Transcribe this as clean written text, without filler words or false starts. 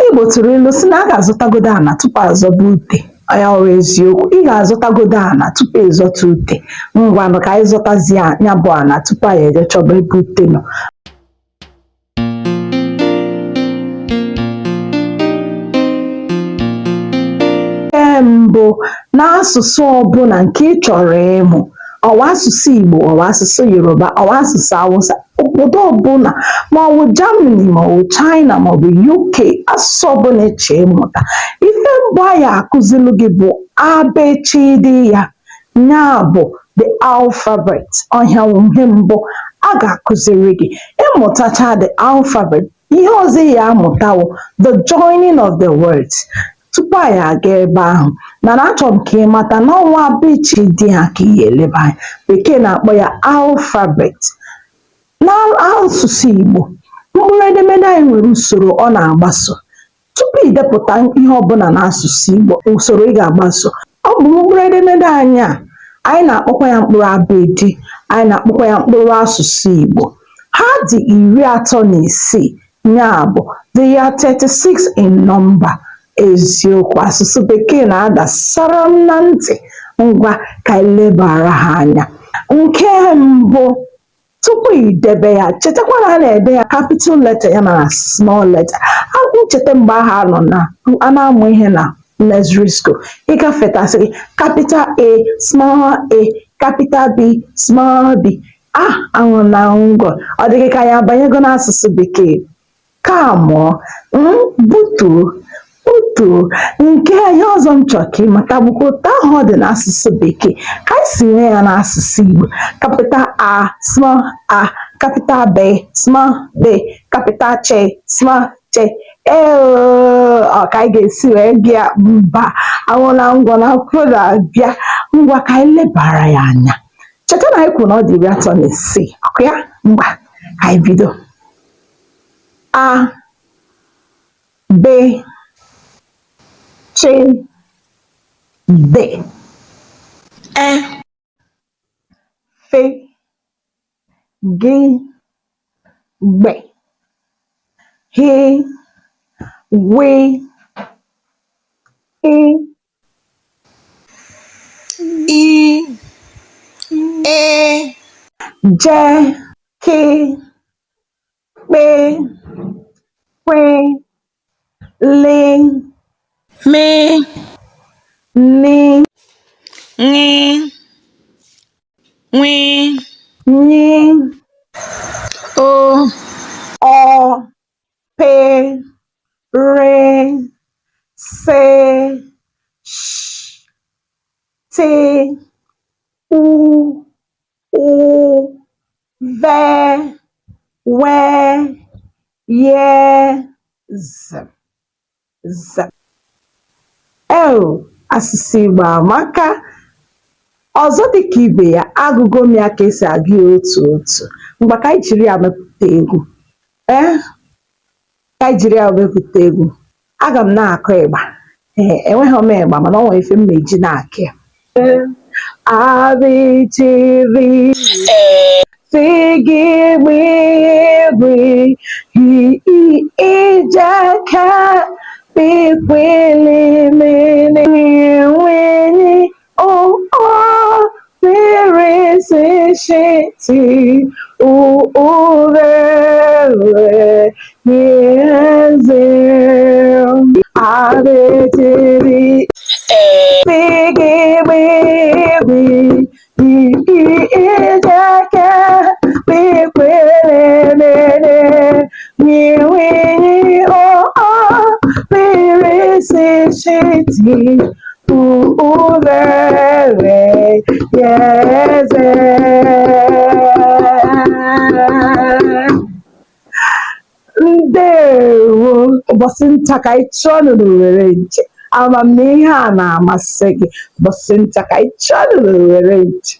Igbo tụrụ ilu sị na a ga-azụtagodo ana tupu azọba ute. Ọya ọrụ eziokwu, ị ga-azụtagodo ana tupu ịzọta ute. Ngwanụ ka anyị zọtazie ya bụ ana tupu anyị eje chọba ebe ute nọ. Nke mbụ, n'asụsụ ọbụla nke ị chọrọ ịmụ, ọwa asụsụ Igbo, ọwa asụsụ Yoruba, ọwa asụsụ Hausa, obodo ọbụla maọbụ Germany maọbụ China maọbụ UK, asụsụ ọbụla ịchọ ịmụta, ife mbụ anyị akụzilu gị bụ abechidi ya, ya bụ the alphabet. Ọhịa ihe mbụ a ga-akụziri gị. Ịmụtacha the alphabet, ihe ọzọ ya amụtawo the joining of the words. Tupu anyị aga ebe ahụ, mana achọrọ m ka ị mata n'ọnwa abechidi ha ka ị eleba anya. Bekee na-akpọ ya alphabet. N'asụsụ Igbo, mkpụrụ edemede anyị nwere usoro ọ na-agbaso. Tupu idepụta ihe ọbụla n'asụsụ Igbo, usoro ị ga-agbaso, ọ bụ mkpụrụ edemede anyị anyị na-akpọkwa ya mkpụrụ abedi, anyị na-akpọkwa ya mkpụrụ asụsụ Igbo. Ha dị 36, ya bụ they are 36 in number. Eziokwu, asụsụ Bekee na-ada sara m na ntị. Ngwa ka anyị lebara ha anya. Nke mbụ, tupu idebe ya, chetakwa na a na-ede ya capital letter ya na small letter. Ncheta mgbe ahụ nọ a na-amụ ihe na nursery school, ịgafetasị gị capital A, small a, capital B, small b. Ahụ na ngọ ọ dịghị ka ya abanyego n'asụsụ Bekee. Ka mụọ, butuo. Nke ihe ọzọ m chọrọ ka ịmata bụkwa otu ahụ ọ dị n'asụsụ Bekee ka anyị si nwee ya n'asụsụ Igbo. Capital A, small a, capital B, small b, capital Ch, small ch. Ọ ka anyị ga-esi wee bịa mba ahụ na ngwa na akwụkwọ na-abịa. Ngwa ka anyị lebara ya anya. Cheta na anyị kwuru na ọ dị 36, ọkụ ya? Ngwa ka anyị bido. A, B, Ch, D, E, F, G, B, H, W, I, E, J, K, P, Q, L, M, N, N, O, P, R, S, Sh, T, U, V, W, Y, Z. Asụsụ Igbo amaka. Ọzọ dịka ibe ya, agụgụ m ya ka esi agụ ya otu otu. Mgbe ka anyị jiri ya mepụta egwu. Ka anyị jiri ya mepụta egwu. Aga m na-akụ ịgba. Enweghị m ịgba mana ọ nwere ife m na-eji na-akụ ya. Abịchiri sigigbi ijeka pikwele mene wenye mere se sheti urewe yeze abetiri sigigbi ijeka pikwele mene wenye shiti urewe yeze. Ndewo. Ụbọchị nta ka anyị chọọ n'Owerre nche. Amamihe a na-amasị gị. Ụbọchị nta ka anyị chọọ n'Owerre nche.